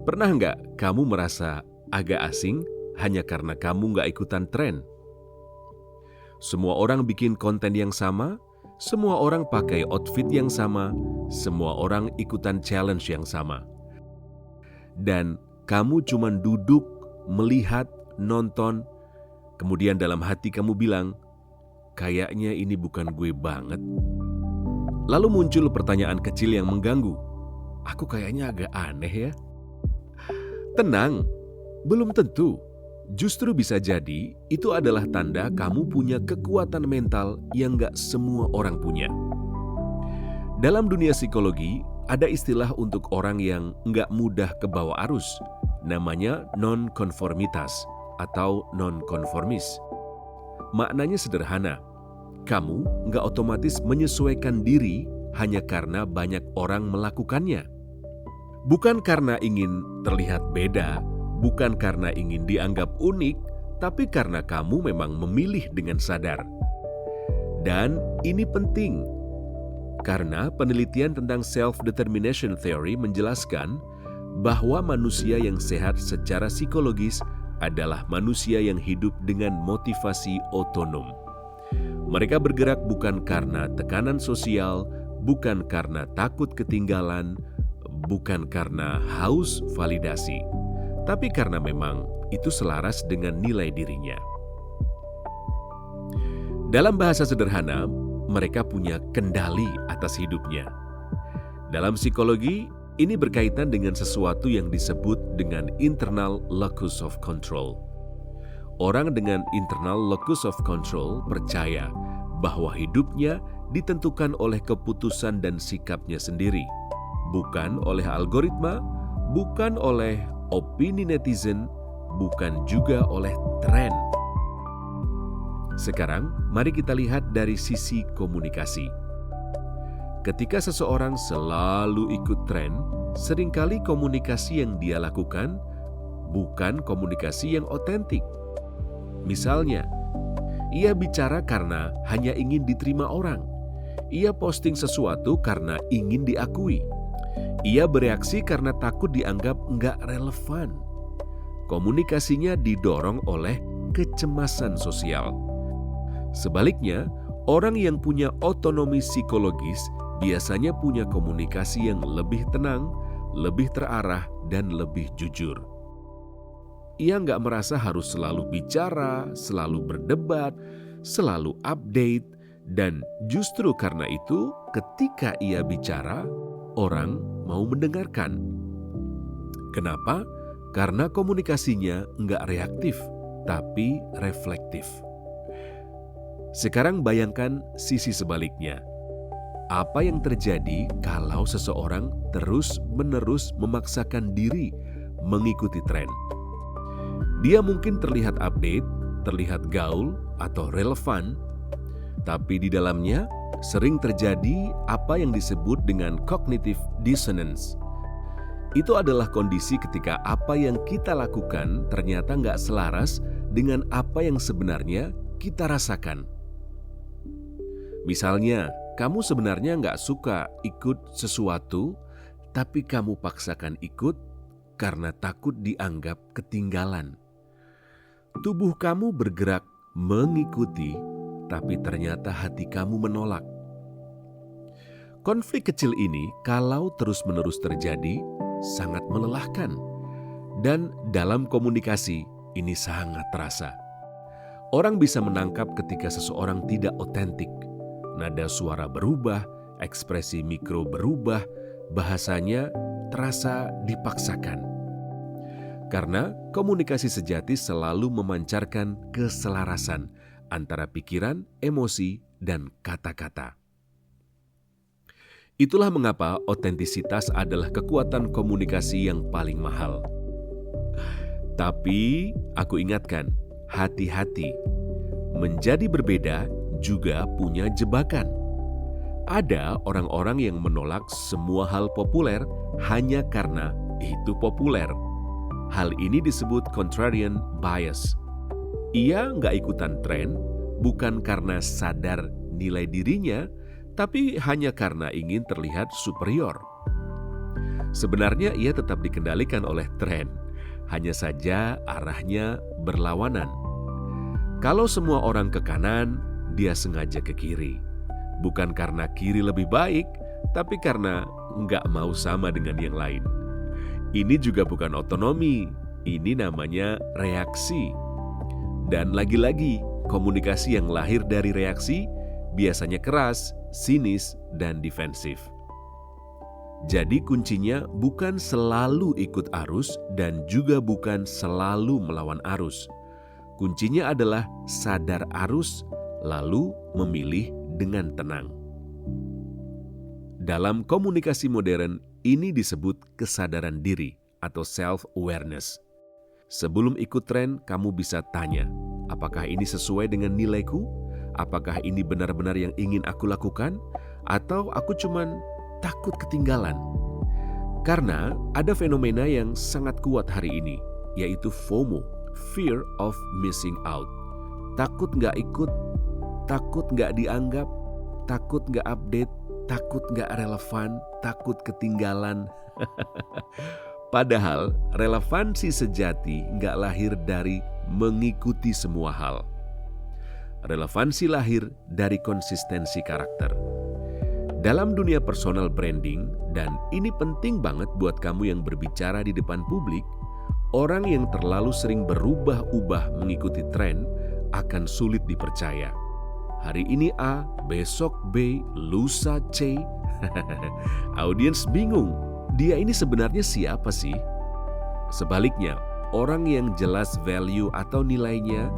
Pernah nggak kamu merasa agak asing hanya karena kamu nggak ikutan tren? Semua orang bikin konten yang sama, semua orang pakai outfit yang sama, semua orang ikutan challenge yang sama. Dan kamu cuma duduk, melihat, nonton, kemudian dalam hati kamu bilang, kayaknya ini bukan gue banget. Lalu muncul pertanyaan kecil yang mengganggu, aku kayaknya agak aneh ya. Tenang, belum tentu. Justru bisa jadi itu adalah tanda kamu punya kekuatan mental yang gak semua orang punya. Dalam dunia psikologi, ada istilah untuk orang yang gak mudah kebawa arus. Namanya non-konformitas atau non-konformis. Maknanya sederhana, kamu gak otomatis menyesuaikan diri hanya karena banyak orang melakukannya. Bukan karena ingin terlihat beda, bukan karena ingin dianggap unik, tapi karena kamu memang memilih dengan sadar. Dan ini penting, karena penelitian tentang self-determination theory menjelaskan bahwa manusia yang sehat secara psikologis adalah manusia yang hidup dengan motivasi otonom. Mereka bergerak bukan karena tekanan sosial, bukan karena takut ketinggalan, bukan karena haus validasi, tapi karena memang itu selaras dengan nilai dirinya. Dalam bahasa sederhana, mereka punya kendali atas hidupnya. Dalam psikologi, ini berkaitan dengan sesuatu yang disebut dengan internal locus of control. Orang dengan internal locus of control percaya bahwa hidupnya ditentukan oleh keputusan dan sikapnya sendiri, bukan oleh algoritma, bukan oleh opini netizen, bukan juga oleh tren. Sekarang, mari kita lihat dari sisi komunikasi. Ketika seseorang selalu ikut tren, seringkali komunikasi yang dia lakukan bukan komunikasi yang otentik. Misalnya, ia bicara karena hanya ingin diterima orang. Ia posting sesuatu karena ingin diakui. Ia bereaksi karena takut dianggap nggak relevan. Komunikasinya didorong oleh kecemasan sosial. Sebaliknya, orang yang punya otonomi psikologis biasanya punya komunikasi yang lebih tenang, lebih terarah, dan lebih jujur. Ia nggak merasa harus selalu bicara, selalu berdebat, selalu update, dan justru karena itu ketika ia bicara, orang mau mendengarkan. Kenapa? Karena komunikasinya nggak reaktif, tapi reflektif. Sekarang bayangkan sisi sebaliknya. Apa yang terjadi kalau seseorang terus-menerus memaksakan diri mengikuti tren? Dia mungkin terlihat update, terlihat gaul, atau relevan, tapi di dalamnya sering terjadi apa yang disebut dengan cognitive dissonance. Itu adalah kondisi ketika apa yang kita lakukan ternyata nggak selaras dengan apa yang sebenarnya kita rasakan. Misalnya, kamu sebenarnya nggak suka ikut sesuatu, tapi kamu paksakan ikut karena takut dianggap ketinggalan. Tubuh kamu bergerak mengikuti, tapi ternyata hati kamu menolak. Konflik kecil ini kalau terus-menerus terjadi, sangat melelahkan. Dan dalam komunikasi, ini sangat terasa. Orang bisa menangkap ketika seseorang tidak otentik. Nada suara berubah, ekspresi mikro berubah, bahasanya terasa dipaksakan. Karena komunikasi sejati selalu memancarkan keselarasan antara pikiran, emosi, dan kata-kata. Itulah mengapa otentisitas adalah kekuatan komunikasi yang paling mahal. Tapi aku ingatkan, hati-hati. Menjadi berbeda juga punya jebakan. Ada orang-orang yang menolak semua hal populer hanya karena itu populer. Hal ini disebut contrarian bias. Ia nggak ikutan tren bukan karena sadar nilai dirinya, tapi hanya karena ingin terlihat superior. Sebenarnya ia tetap dikendalikan oleh tren, hanya saja arahnya berlawanan. Kalau semua orang ke kanan, dia sengaja ke kiri. Bukan karena kiri lebih baik, tapi karena nggak mau sama dengan yang lain. Ini juga bukan otonomi, ini namanya reaksi. Dan lagi-lagi, komunikasi yang lahir dari reaksi biasanya keras, sinis, dan defensif. Jadi kuncinya bukan selalu ikut arus dan juga bukan selalu melawan arus. Kuncinya adalah sadar arus, lalu memilih dengan tenang. Dalam komunikasi modern, ini disebut kesadaran diri atau self-awareness. Sebelum ikut tren, kamu bisa tanya, apakah ini sesuai dengan nilaiku? Apakah ini benar-benar yang ingin aku lakukan? Atau aku cuman takut ketinggalan? Karena ada fenomena yang sangat kuat hari ini, yaitu FOMO, Fear of Missing Out. Takut nggak ikut, takut nggak dianggap, takut nggak update, takut nggak relevan, takut ketinggalan. Padahal relevansi sejati nggak lahir dari mengikuti semua hal. Relevansi lahir dari konsistensi karakter. Dalam dunia personal branding, dan ini penting banget buat kamu yang berbicara di depan publik, orang yang terlalu sering berubah-ubah mengikuti tren akan sulit dipercaya. Hari ini A, besok B, lusa C. Audiens bingung, dia ini sebenarnya siapa sih? Sebaliknya, orang yang jelas value atau nilainya,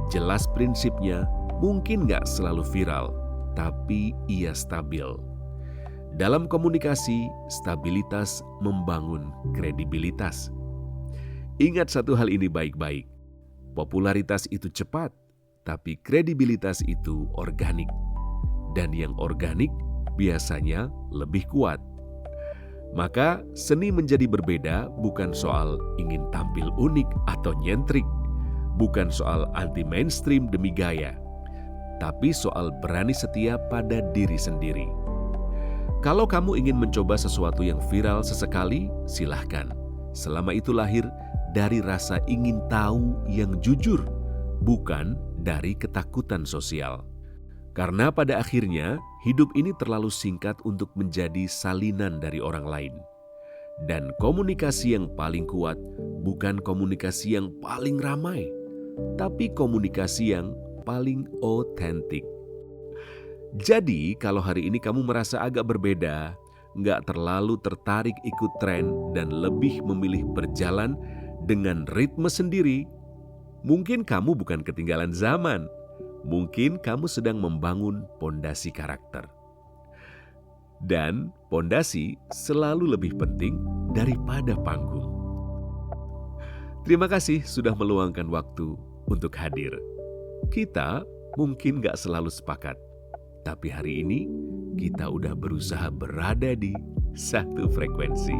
jelas prinsipnya, mungkin nggak selalu viral, tapi ia stabil. Dalam komunikasi, stabilitas membangun kredibilitas. Ingat satu hal ini baik-baik, popularitas itu cepat, tapi kredibilitas itu organik. Dan yang organik biasanya lebih kuat. Maka seni menjadi berbeda bukan soal ingin tampil unik atau nyentrik, bukan soal anti-mainstream demi gaya, tapi soal berani setia pada diri sendiri. Kalau kamu ingin mencoba sesuatu yang viral sesekali, silahkan. Selama itu lahir dari rasa ingin tahu yang jujur, bukan dari ketakutan sosial. Karena pada akhirnya, hidup ini terlalu singkat untuk menjadi salinan dari orang lain. Dan komunikasi yang paling kuat bukan komunikasi yang paling ramai, tapi komunikasi yang paling otentik. Jadi, kalau hari ini kamu merasa agak berbeda, nggak terlalu tertarik ikut tren dan lebih memilih berjalan dengan ritme sendiri, mungkin kamu bukan ketinggalan zaman. Mungkin kamu sedang membangun pondasi karakter. Dan pondasi selalu lebih penting daripada panggung. Terima kasih sudah meluangkan waktu untuk hadir. Kita mungkin gak selalu sepakat, tapi hari ini kita udah berusaha berada di satu frekuensi.